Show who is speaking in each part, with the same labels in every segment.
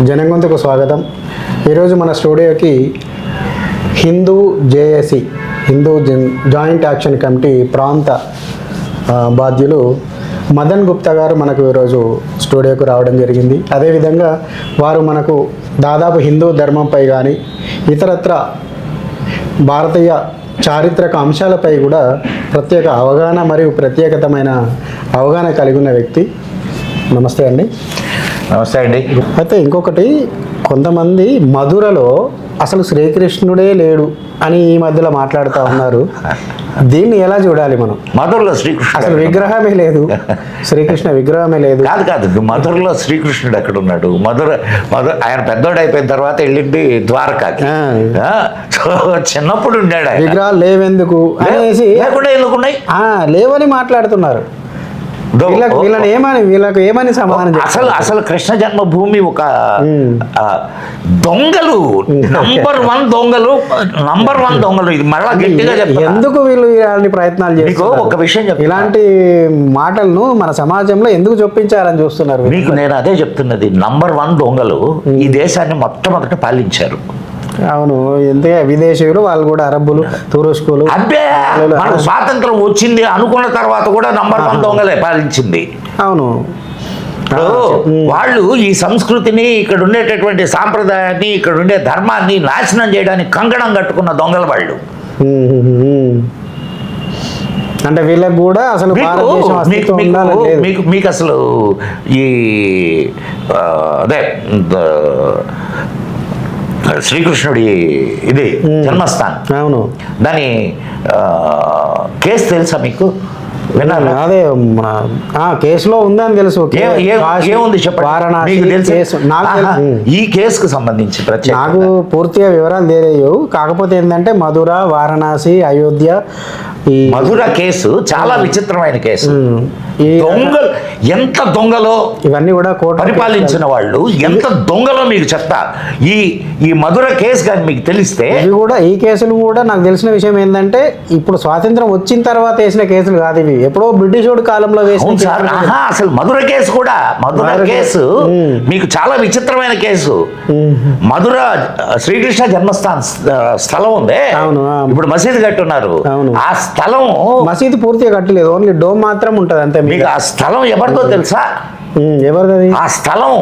Speaker 1: జనంగొంతుకు స్వాగతం. ఈరోజు మన స్టూడియోకి Hindu JAC Hindu joint action committee ప్రాంత బాధ్యులు మదన్ గుప్తా గారు మనకు ఈరోజు స్టూడియోకు రావడం జరిగింది. అదేవిధంగా వారు మనకు దాదాపు హిందూ ధర్మంపై కానీ ఇతరత్ర భారతీయ చారిత్రక అంశాలపై కూడా ప్రత్యేక అవగాహన మరియు ప్రత్యేకతమైన అవగాహన కలిగి ఉన్న వ్యక్తి. నమస్తే అండి.
Speaker 2: నమస్తే అండి.
Speaker 1: అయితే ఇంకొకటి, కొంతమంది మధురలో అసలు శ్రీకృష్ణుడే లేడు అని ఈ మధ్యలో మాట్లాడుతూ ఉన్నారు. దీన్ని ఎలా చూడాలి మనం?
Speaker 2: మధురలో శ్రీకృష్ణుడు
Speaker 1: అసలు విగ్రహమే లేదు, శ్రీకృష్ణ విగ్రహమే లేదు.
Speaker 2: కాదు మధురలో శ్రీకృష్ణుడు ఎక్కడ ఉన్నాడు? మధుర ఆయన పెద్దోడు అయిపోయిన తర్వాత వెళ్ళింది ద్వారకాకి. చిన్నప్పుడు ఉండాడు.
Speaker 1: విగ్రహాలు లేవెందుకు అనేసి
Speaker 2: లేకుండా ఎందుకున్నాయి
Speaker 1: లేవని మాట్లాడుతున్నారు. వీళ్ళకి ఏమని సమాధానం?
Speaker 2: అసలు కృష్ణ జన్మభూమి ఒక దొంగలు నంబర్ వన్ దొంగలు ఇది మళ్ళా గట్టిగా చెప్పాలి.
Speaker 1: ఎందుకు వీళ్ళు ఇలాంటి ప్రయత్నాలు చేస్తారు?
Speaker 2: ఒక విషయం చెప్పి
Speaker 1: ఇలాంటి మాటలను మన సమాజంలో ఎందుకు చొప్పించారని చూస్తున్నారు?
Speaker 2: మీకు నేను అదే చెప్తున్నది. నంబర్ వన్ దొంగలు ఈ దేశాన్ని మొట్టమొదట పాలించారు.
Speaker 1: అవును, ఎంతే విదేశీయులు వాళ్ళు కూడా, అరబ్బులు, తురుస్కులు.
Speaker 2: అబ్బే, మనకు స్వాతంత్రం వచ్చింది అనుకున్న తర్వాత కూడా నంబర్ వన్ దొంగలే పాలించింది.
Speaker 1: అవును,
Speaker 2: వాళ్ళు ఈ సంస్కృతిని, ఇక్కడ ఉండేటటువంటి సాంప్రదాయాన్ని, ఇక్కడ ఉండే ధర్మాన్ని నాశనం చేయడానికి కంకణం కట్టుకున్న దొంగల వాళ్ళు.
Speaker 1: అంటే వీళ్ళకి కూడా అసలు
Speaker 2: మీకు అసలు ఈ అదే శ్రీకృష్ణుడి ఇది జన్మస్థానం,
Speaker 1: అవును,
Speaker 2: దాని కేసు తెలుసా మీకు? విన్నారా?
Speaker 1: అదే కేసులో ఉందని తెలుసు.
Speaker 2: ఏముంది చెప్పండి. ఈ కేసుకు సంబంధించి
Speaker 1: నాకు పూర్తిగా వివరాలు తెలియవు. కాకపోతే ఏంటంటే మధుర, వారణాసి, అయోధ్య, ఈ
Speaker 2: మధుర కేసు చాలా విచిత్రమైన కేసు. దొంగలు ఎంత దొంగలో
Speaker 1: ఇవన్నీ కూడా కోర్టు
Speaker 2: పరిపాలించిన వాళ్ళు ఎంత దొంగలో మీకు చెప్తా. ఈ మధుర కేసు కానీ మీకు తెలిస్తే,
Speaker 1: ఇవి కూడా, ఈ కేసులు కూడా నాకు తెలిసిన విషయం ఏంటంటే ఇప్పుడు స్వాతంత్రం వచ్చిన తర్వాత వేసిన కేసులు కాదు ఇవి. ఎప్పుడో బ్రిటిష్ కాలంలో వేసిన.
Speaker 2: అసలు మధుర కేసు మీకు చాలా విచిత్రమైన కేసు. మధుర శ్రీకృష్ణ జన్మస్థాన స్థలం ఉంది. ఇప్పుడు మసీదు కట్టున్నారు. ఆ స్థలం
Speaker 1: మసీదు పూర్తిగా కట్టలేదు, ఓన్లీ డోమ్ మాత్రం ఉంటది అంతే.
Speaker 2: మీకు ఆ స్థలం ఎవరిదో తెలుసా?
Speaker 1: ఎవరిది?
Speaker 2: ఆ స్థలం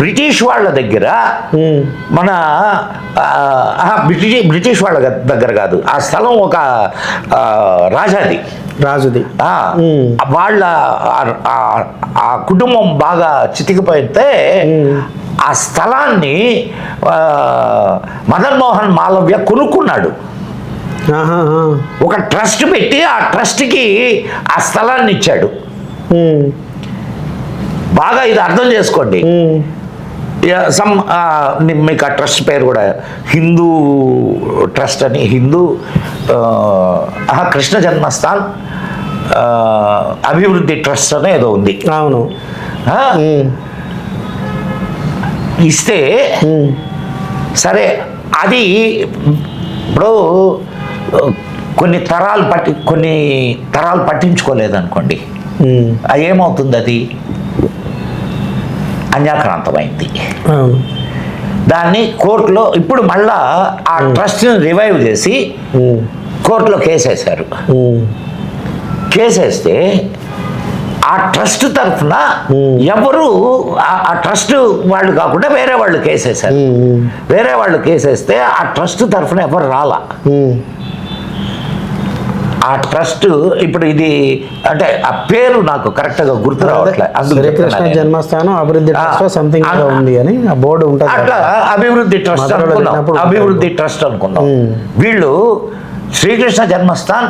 Speaker 2: బ్రిటిష్ వాళ్ళ దగ్గర, మన బ్రిటిష్ వాళ్ళ దగ్గర కాదు. ఆ స్థలం ఒక రాజుది. వాళ్ళ ఆ కుటుంబం బాగా చితికిపోతే ఆ స్థలాన్ని మదన్ మోహన్ మాలవ్య కొనుక్కున్నాడు. ఒక ట్రస్ట్ పెట్టి ఆ ట్రస్ట్కి ఆ స్థలాన్ని ఇచ్చాడు. బాగా ఇది అర్థం చేసుకోండి. మీకు ఆ ట్రస్ట్ పేరు కూడా హిందూ ట్రస్ట్ అని, హిందూ కృష్ణ జన్మస్థాన్ అభివృద్ధి ట్రస్ట్ అని ఏదో ఉంది.
Speaker 1: అవును,
Speaker 2: ఇస్తే సరే, అది ఇప్పుడు కొన్ని తరాలు పట్టించుకోలేదనుకోండి, అది ఏమవుతుంది? అది అన్యాక్రాంతమైంది. దాన్ని కోర్టులో ఇప్పుడు మళ్ళా ఆ ట్రస్ట్ని రివైవ్ చేసి కోర్టులో కేసేశారు. కేసేస్తే ఆ ట్రస్ట్ తరఫున ఎవరు, ఆ ట్రస్ట్ వాళ్ళు కాకుండా వేరే వాళ్ళు కేసేశారు. వేరే వాళ్ళు కేసేస్తే ఆ ట్రస్ట్ తరఫున ఎవరు రాలా. ఆ ట్రస్ట్ ఇప్పుడు ఇది అంటే ఆ పేరు నాకు కరెక్ట్ గా గుర్తు రావట్లేదు.
Speaker 1: శ్రీకృష్ణ జన్మస్థానం అభివృద్ధి ట్రస్ట్ సంథింగ్ ఉంది అని ఆ బోర్డు ఉంటుంది.
Speaker 2: అట్లా అభివృద్ధి ట్రస్ట్ అనుకున్నాం. వీళ్ళు శ్రీకృష్ణ జన్మస్థాన్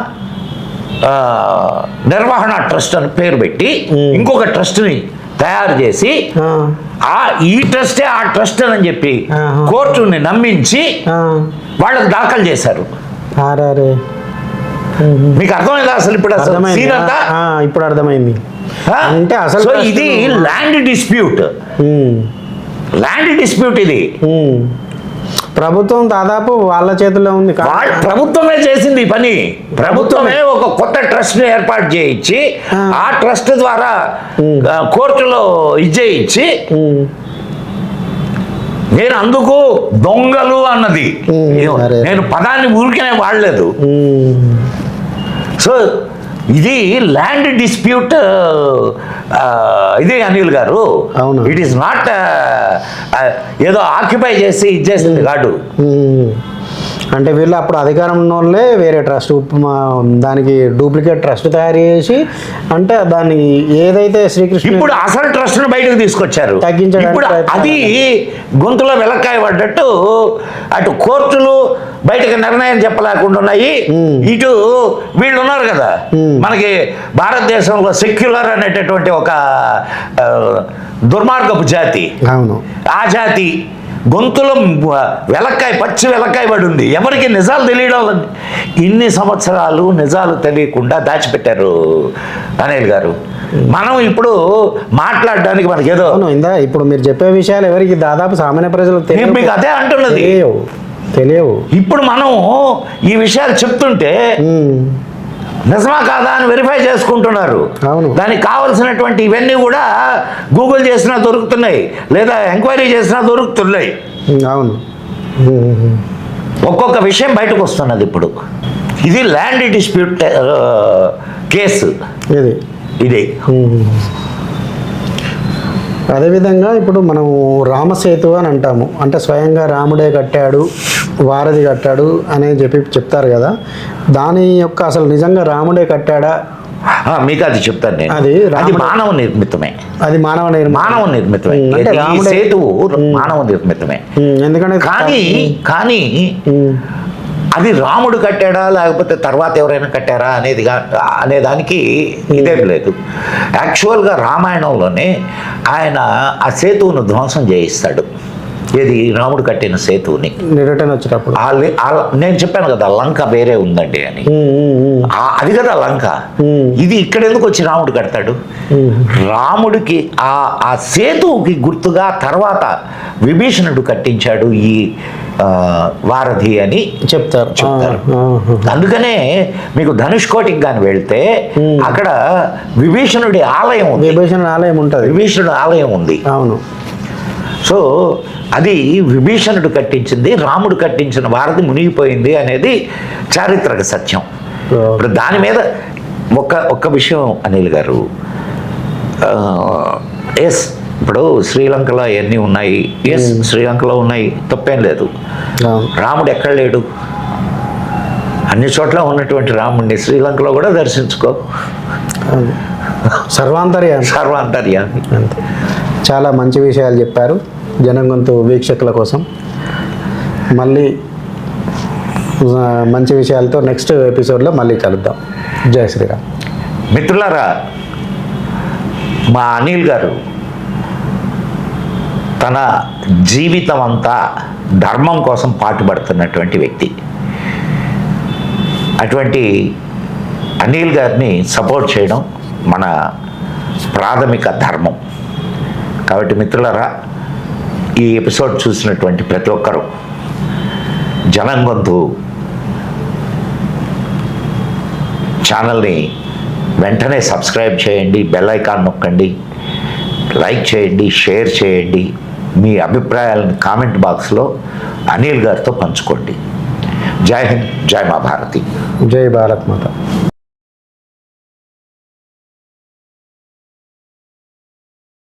Speaker 2: నిర్వహణ ట్రస్ట్ అని పేరు పెట్టి ఇంకొక ట్రస్ట్ని తయారు చేసి ఈ ట్రస్టే ఆ ట్రస్ట్ అని చెప్పి కోర్టుని నమ్మించి వాళ్ళకి దాఖలు చేశారు. మీకు అర్థమైందా? అసలు ఇప్పుడు
Speaker 1: ఇప్పుడు అర్థమైంది.
Speaker 2: అంటే అసలు ఇది ల్యాండ్ డిస్ప్యూట్ ఇది.
Speaker 1: ప్రభుత్వం దాదాపు వాళ్ళ చేతుల్లో ఉంది.
Speaker 2: ప్రభుత్వమే చేసింది ఈ పని. ప్రభుత్వమే ఒక కొత్త ట్రస్ట్ ని ఏర్పాటు చేయించి ఆ ట్రస్ట్ ద్వారా కోర్టులో ఇచ్చేయించి నేను అందుకు దొంగలు అన్నది,
Speaker 1: అరే.
Speaker 2: నేను పదాన్ని ఊరికనే వాడలేదు. సో ఇది ల్యాండ్ డిస్ప్యూట్, ఇదే అనిల్ గారు.
Speaker 1: అవును.
Speaker 2: ఇట్ ఈస్ నాట్ ఏదో ఆక్యుపై చేసి ఇచ్చేసింది కాదు.
Speaker 1: అంటే వీళ్ళు అప్పుడు అధికారం ఉన్న వాళ్ళే వేరే ట్రస్ట్ దానికి డూప్లికేట్ ట్రస్ట్ తయారు చేసి, అంటే దాన్ని ఏదైతే శ్రీకృష్ణ
Speaker 2: ఇప్పుడు అసలు ట్రస్ట్ ను బయటకు తీసుకొచ్చారు.
Speaker 1: తగ్గించడానికి
Speaker 2: ఇప్పుడు అది గొంతులో వెలక్కాయ పడ్డట్టు అటు కోర్టులు బయటకు నిర్ణయం చెప్పలేకుండా ఉన్నాయి. ఇటు వీళ్ళు ఉన్నారు కదా, మనకి భారతదేశంలో సెక్యులర్ అనేటటువంటి ఒక దుర్మార్గపు జాతి.
Speaker 1: అవును.
Speaker 2: ఆ జాతి గొంతులో వెలక్కాయ, పచ్చి వెలక్కాయ పడి ఉంది. ఎవరికి నిజాలు తెలియడం లేదు. ఇన్ని సంవత్సరాలు నిజాలు తెలియకుండా దాచిపెట్టారు అనిల్ గారు. మనం ఇప్పుడు మాట్లాడడానికి మనకి ఏదో
Speaker 1: ఇప్పుడు మీరు చెప్పే విషయాలు ఎవరికి దాదాపు సామాన్య ప్రజలకు తెలియదు.
Speaker 2: మీకు అదే అంటున్నది,
Speaker 1: తెలియవు.
Speaker 2: ఇప్పుడు మనం ఈ విషయాలు చెప్తుంటే నిజమా కాదా అని వెరిఫై చేసుకుంటున్నారు.
Speaker 1: అవును.
Speaker 2: దానికి కావలసినటువంటి ఇవన్నీ కూడా గూగుల్ చేసినా దొరుకుతున్నాయి, లేదా ఎంక్వైరీ చేసినా దొరుకుతున్నాయి.
Speaker 1: అవును.
Speaker 2: ఒక్కొక్క విషయం బయటకు వస్తున్నది. ఇప్పుడు ఇది ల్యాండ్ డిస్ప్యూట్ కేసు ఇది.
Speaker 1: అదేవిధంగా ఇప్పుడు మనం రామసేతు అని అంటాము, అంటే స్వయంగా రాముడే కట్టాడు, వారధి కట్టాడు అని చెప్తారు కదా. దాని యొక్క అసలు నిజంగా రాముడే కట్టాడా?
Speaker 2: మీకు అది చెప్తాను నేను. అది మానవ నిర్మితమే.
Speaker 1: అది మానవ
Speaker 2: నిర్మితమే. సేతువు మానవ నిర్మితమే.
Speaker 1: ఎందుకంటే
Speaker 2: కానీ అది రాముడు కట్టాడా లేకపోతే తర్వాత ఎవరైనా కట్టారా అనేదానికి ఇదేం లేదు. యాక్చువల్గా రామాయణంలోనే ఆయన ఆ సేతువును ధ్వంసం చేయిస్తాడు. ఏది రాముడు కట్టిన సేతువుని
Speaker 1: రిటర్న్ వచ్చేటప్పుడు
Speaker 2: నేను చెప్పాను కదా లంక వేరే ఉందండి అని. అది కదా లంక. ఇది ఇక్కడ ఎందుకు వచ్చి రాముడు కడతాడు? రాముడికి ఆ సేతువుకి గుర్తుగా తర్వాత విభీషణుడు కట్టించాడు ఈ వారధి అని చెప్తారు. అందుకనే మీకు ధనుష్కోటికి కానీ వెళ్తే అక్కడ విభీషణుడి ఆలయం ఉంది. విభీషణుడి ఆలయం ఉంది.
Speaker 1: అవును.
Speaker 2: సో అది విభీషణుడు కట్టించింది, రాముడు కట్టించిన వారధి మునిగిపోయింది అనేది చారిత్రక సత్యం. ఇప్పుడు దాని మీద ఒక్క విషయం అనిల్ గారు, ఎస్ ఇప్పుడు శ్రీలంకలో అవన్నీ ఉన్నాయి. ఎస్ శ్రీలంకలో ఉన్నాయి, తప్పేం లేదు. రాముడు ఎక్కడ లేడు? అన్ని చోట్ల ఉన్నటువంటి రాముడిని శ్రీలంకలో కూడా దర్శించుకో. సర్వాంతర్యామి.
Speaker 1: చాలా మంచి విషయాలు చెప్పారు జనం గొంతు వీక్షకుల కోసం. మళ్ళీ మంచి విషయాలతో నెక్స్ట్ ఎపిసోడ్లో మళ్ళీ కలుద్దాం. జై శ్రీరామ్.
Speaker 2: మిత్రులారా, మా అనిల్ గారు తన జీవితం అంతా ధర్మం కోసం పాటుపడుతున్నటువంటి వ్యక్తి. అటువంటి అనిల్ గారిని సపోర్ట్ చేయడం మన ప్రాథమిక ధర్మం. కాబట్టి మిత్రులారా, ఈ ఎపిసోడ్ చూసినటువంటి ప్రతి ఒక్కరూ జనం గొంతు ఛానల్ని వెంటనే సబ్స్క్రైబ్ చేయండి, బెల్ ఐకాన్ నొక్కండి, లైక్ చేయండి, షేర్ చేయండి. మీ అభిప్రాయాలను కామెంట్ బాక్స్లో అనిల్ గారితో పంచుకోండి. జై హింద్, జై మా భారతి.
Speaker 1: జై భారత్ మాత.